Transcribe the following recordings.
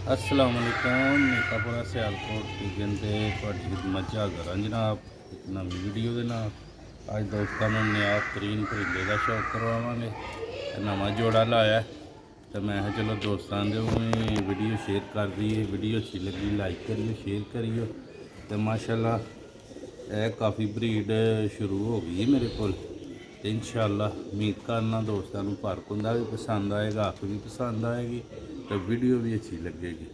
अस्सलाम वालेकुम मीकापुरा सियालकोट किचन ते तुहाडी खिदमत च हाज़र हां जनाब एक नवी वीडियो दे नाल। अज दोस्तां नूं नियाब तरीन परिंदे दा शौक करवावांगे। नवां जोड़ा लाया तो मैं कहा चलो दोस्तां दे भी वीडियो शेयर कर दईए। वीडियो अच्छी लगी लाइक करियो शेयर करियो। तो माशाल्लाह यह काफ़ी ब्रीड शुरू हो गई है मेरे को। इंशाअल्लाह उम्मीद करना दोस्तों को पारकुंदा भी पसंद आएगा, आप भी पसंद आएगी तो वीडियो भी अच्छी लगेगी।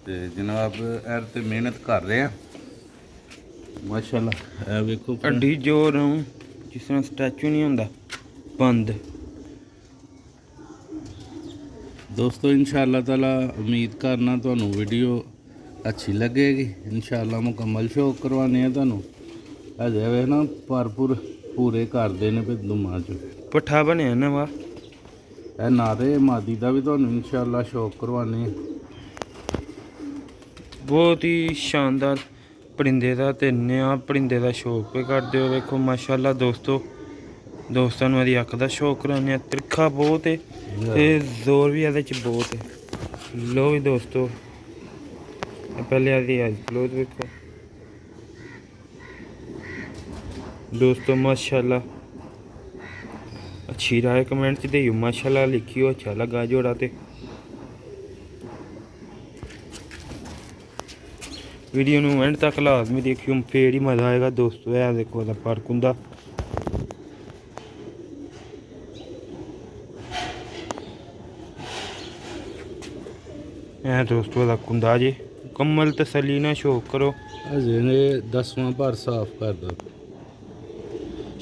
तो जनाब एर तो मेहनत कर रहे हैं माशाल्लाह। वेखो अड्डी जोर जिस तरह स्टैचू नहीं होंदा बंद। दोस्तों इंशाअल्लाह ताला उम्मीद करना तुहानू वीडियो अच्छी लगेगी। इंशाअल्लाह मुकम्मल शौक करवाने तुहानू अजे वे ना भरपूर पूरे करते हैं पे दुमा च पट्ठा बनया नवा नारे मादी का भी तुहानू इंशाअल्लाह शौक करवाने। बहुत ही शानदार परिंदे का ते नया परिंदे का शौक भी करते हो। देखो माशाल्लाह दोस्तों मेरी अख का शौक कराने। तिरखा बहुत है ते जोर भी ये बहुत है। लो भी दोस्तों पहले आदि आई क्लोज देखो दोस्तों माशाल्लाह। अच्छी राय कमेंट च देओ माशाल्लाह लिखियो अच्छा लगा जोड़ा। ते वीडियो नूं एंड तक लाजमी देखियो फिर ही मज़ा आएगा दोस्तों। है देखो फर्क हुंदा है दोस्तों दा कुंदा जी। मुकम्मल तसल्ली ना शौक करो। अजे ने 10वां भर साफ कर दो।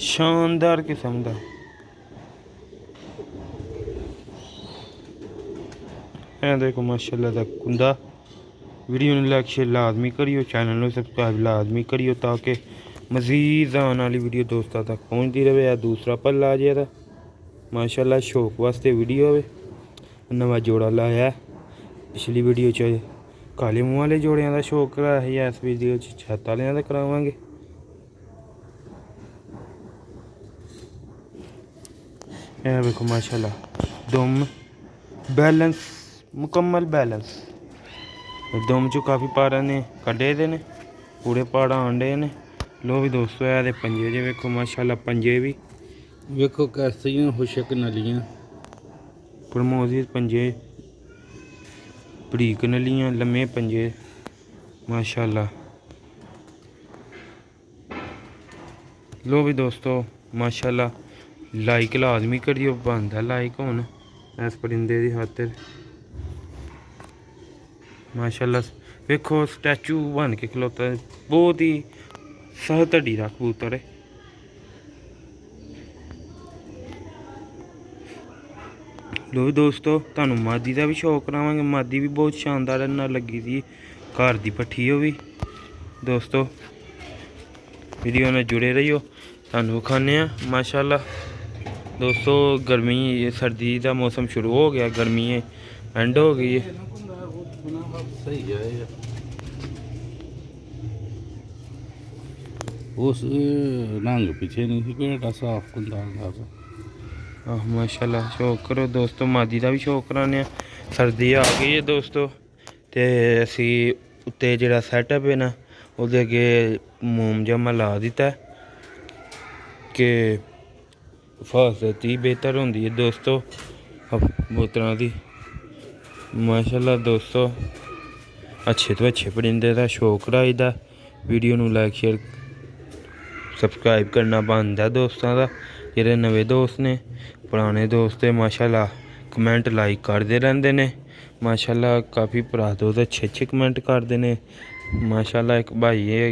शानदार किस्म का है देखो माशाल्लाह दा कुंदा। वीडियो ने लाइक शेयर लाजमी करियो, चैनल को सब्सक्राइब लाजमी करियो ताकि मज़ीद आने वाली वीडियो दोस्तों तक पहुँचती रहे। या दूसरा पल्ला जे दा माशाल्लाह शौक वास्ते वीडियो है। नवा जोड़ा लाया है। पिछली वीडियो च काले मूँह वाले जोड़ियां का शौक कराया है। इस वीडियो च छत वालियां दा करावांगे। यह देखो माशाल्लाह दुम बैलेंस मुकम्मल बैलेंस। दुम चो काफ़ी पारा ने कड्ढे दे ने पूरे पाड़ा आंडे ने। लो भी दोस्तों है पंजे जे वेखो माशाल्लाह पंजे भी वेखो कैसियां खुशक नलियां प्रमोजित पंजे बरीक नलियां लम्मे पंजे माशाल्लाह। लो भी दोस्तों माशाल्लाह लाइक लाजमी करियो बनता लाइक होन इस परिंदे की खातिर। माशाल्लाह वेखो स्टैचू बन के खलोता है। बहुत ही सहत हड्डी दा कबूतर है। लो दोस्तों तुहानू मादी का भी शौक करावांगे। मादी भी बहुत शानदार ना लगी थी घर की पट्ठी हो भी दोस्तों। वीडियो में जुड़े रहियो तुहानू विखाने माशाल्लाह। दोस्तों गर्मी सर्दी का मौसम शुरू हो गया, गर्मी एंड हो गई है। सही है उस रंग पीछे नहीं पेटा साफ कुंदा माशाल्लाह शौक करो दोस्तों। मादी का भी शौक कराने। सर्दी आ गई है दोस्तों तो असी उत्ते जो सैटअप है ना वो अगे मोम जमा ला दिता है कि हिफाजत ही बेहतर होंगी है दोस्तों कबूतरों की। माशाल्लाह दोस्तों अच्छे तो अच्छे परिंदे का शौक कराई दा। वीडियो नू लाइक शेयर सब्सक्राइब करना बनता है दोस्तों का। जेह्ड़े नवे दोस्त ने पुराने दोस्त माशाल्लाह कमेंट लाइक करते रहंदे ने माशाल्लाह। काफ़ी भरा दोस्त अच्छे कमेंट करते हैं माशाल्लाह। एक भाई है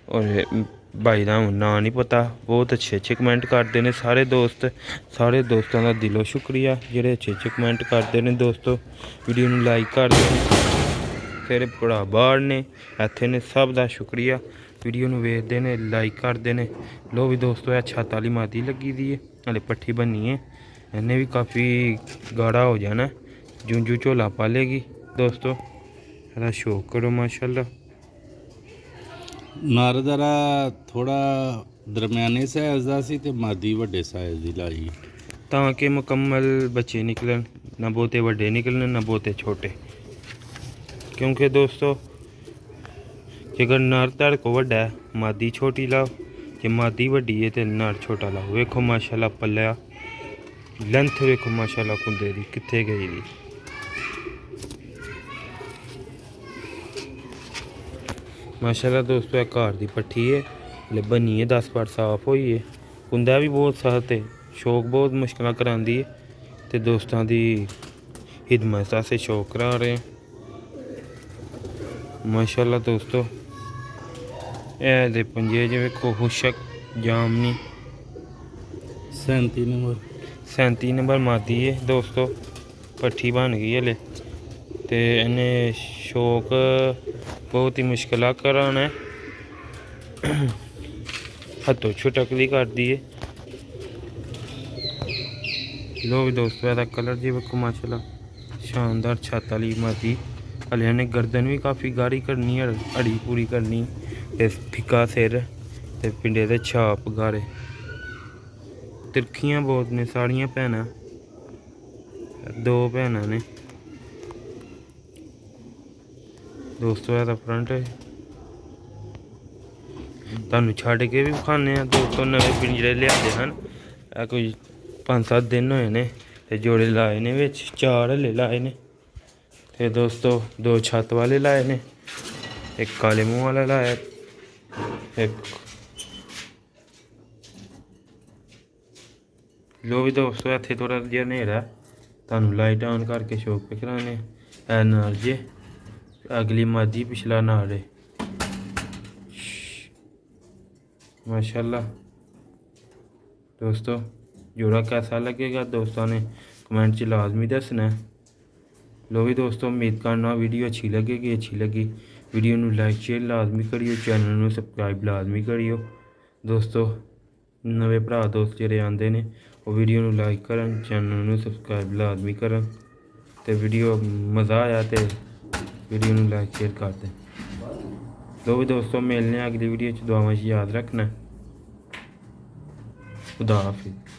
और भाई का हूँ ना नहीं पता, बहुत अच्छे कमेंट करते हैं सारे दोस्तों का दिलों शुक्रिया जेह्ड़े अच्छे कमेंट करते हैं दोस्तों। वीडियो नू लाइक करते हैं तेरे भरा बाहर ने इत्थे ने सब का शुक्रिया। वीडियो नू वेखते हैं लाइक करते हैं। लो भी दोस्तों है छत वाली मादी लगी दी है हले पट्ठी बनी है। इन्हें भी काफ़ी गाढ़ा हो जाना जूं झोला पालेगी दोस्तों। ਇਹਦਾ शौक करो माशाल्लाह। नर जरा थोड़ा दरम्याने साइज का सी ते मादी वड्डे साइज की लाई ताकि मुकम्मल बच्चे निकलन, ना बहुते वड्डे निकलन ना बहुते छोटे। ਕਿਉਂਕਿ ਦੋਸਤੋ ਜੇਕਰ ਨਰ ਤੁਹਾਡੇ ਕੋਲ ਵੱਡਾ ਹੈ, ਮਾਦੀ ਛੋਟੀ ਲਾਓ, ਜੇ ਮਾਦੀ ਵੱਡੀ ਹੈ ਤੇ ਨਰ ਛੋਟਾ ਲਾਓ। ਵੇਖੋ ਮਾਸ਼ਾਅੱਲਾ ਪੱਲਿਆ ਲੈਂਥ ਵੇਖੋ ਮਾਸ਼ਾਅੱਲਾ ਕੁੰਦੇ ਦੀ ਕਿੱਥੇ ਗਈ ਦੀ। ਮਾਸ਼ਾਅੱਲਾ ਦੋਸਤੋ ਇਹ ਘਰ ਦੀ ਪੱਠੀ ਹੈ, ਹਲੇ ਬਣੀ ਹੈ 10 ਫੁੱਟ ਸਾਫ਼ ਹੋਈ ਹੈ। ਕੁੰਦਾ ਵੀ ਬਹੁਤ ਸਖਤ ਹੈ, ਸ਼ੌਕ ਬਹੁਤ ਮੁਸ਼ਕਿਲਾਂ ਕਰਾਉਂਦੀ ਹੈ ਤੇ ਦੋਸਤਾਂ ਦੀ ਖਿਦਮਤ ਵਾਸਤੇ ਸ਼ੌਕ ਕਰਾ ਰਹੇ हैं ਮਾਸ਼ਾਅੱਲਾ ਦੋਸਤੋ। ਇਹ ਦੇ ਪੰਜੇ ਜਿਵੇਂ ਵੇਖੋ ਹੁਸ਼ਕ ਜਾਮਨੀ 37 ਨੰਬਰ 37 ਨੰਬਰ ਮਾਦੀ ਹੈ ਦੋਸਤੋ। ਪੱਠੀ ਬਣ ਗਈ ਹਲੇ ਤੇ ਇਹਨੇ ਸ਼ੌਕ ਬਹੁਤ ਹੀ ਮੁਸ਼ਕਿਲਾਂ ਕਰਾਉਣਾ ਹੈ, ਹੱਥੋਂ ਛੁਟਕਦੀ ਕਰਦੀ ਹੈ। ਲੋ ਵੀ ਦੋਸਤੋ ਇਹਦਾ ਕਲਰ ਜੀ ਵੇਖੋ ਮਾਸ਼ਾਅੱਲਾ शानदार छत वाली मादी। हले ने गर्दन भी काफ़ी गाढ़ी करनी है, अड़ी पूरी करनी ते फिक्का सिर ते पिंडे दे छाप गारे। तिरखियां बहुत ने सारियां भैनां, 2 भैनां ने दोस्तों। ਇਹਦਾ फ्रंट ਤੁਹਾਨੂੰ ਛੱਡ ਕੇ ਵੀ ਵਿਖਾਉਂਦੇ ਆ ਦੋਸਤੋ। ਨਵੇਂ ਪਿੰਜਰੇ ਲਿਆਂਦੇ ਹਨ, ਇਹ ਕੋਈ 5-7 ਦਿਨ ਹੋਏ ਨੇ ਤੇ ਜੋੜੇ ਲਾਏ ਨੇ, ਵਿੱਚ 4 ਹਲੇ ਲਾਏ ਨੇ ਤੇ ਦੋਸਤੋ 2 ਛੱਤ ਵਾਲੇ ਲਾਏ ਨੇ, ਇੱਕ ਕਾਲੇ ਮੂੰਹ ਵਾਲਾ ਲਾਇਆ, ਇੱਕ ਲੋ ਵੀ ਦੋਸਤੋ ਇੱਥੇ ਥੋੜਾ ਜਿਹਾ ਹਨੇਰਾ, ਤੁਹਾਨੂੰ ਲਾਈਟ ਆਨ ਕਰਕੇ ਸ਼ੌਕ पे ਕਰਾਣੇ। ਇਹ ਨਾਲ ਜੇ अगली मादी पिछला नार है माशाल्लाह दोस्तों। जोड़ा कैसा लगेगा दोस्तों ने कमेंट च लाजमी दसना है। लो भी दोस्तों उम्मीद करना वीडियो अच्छी लगेगी, अच्छी लगी वीडियो नू लाइक शेयर लाजमी करियो, चैनल नू सबसक्राइब लाजमी करियो दोस्तों। नवे भरा दोस्त जेह्ड़े आंदे ने वो वीडियो नू लाइक करन, चैनल नू सबसक्राइब लाजमी करन ते वीडियो मज़ा आया तो वीडियो नू लाइक शेयर कर दें। तो भी दोस्तों मिलने अगली वीडियो च, दुआवां च याद रखना। खुदा हाफिज़।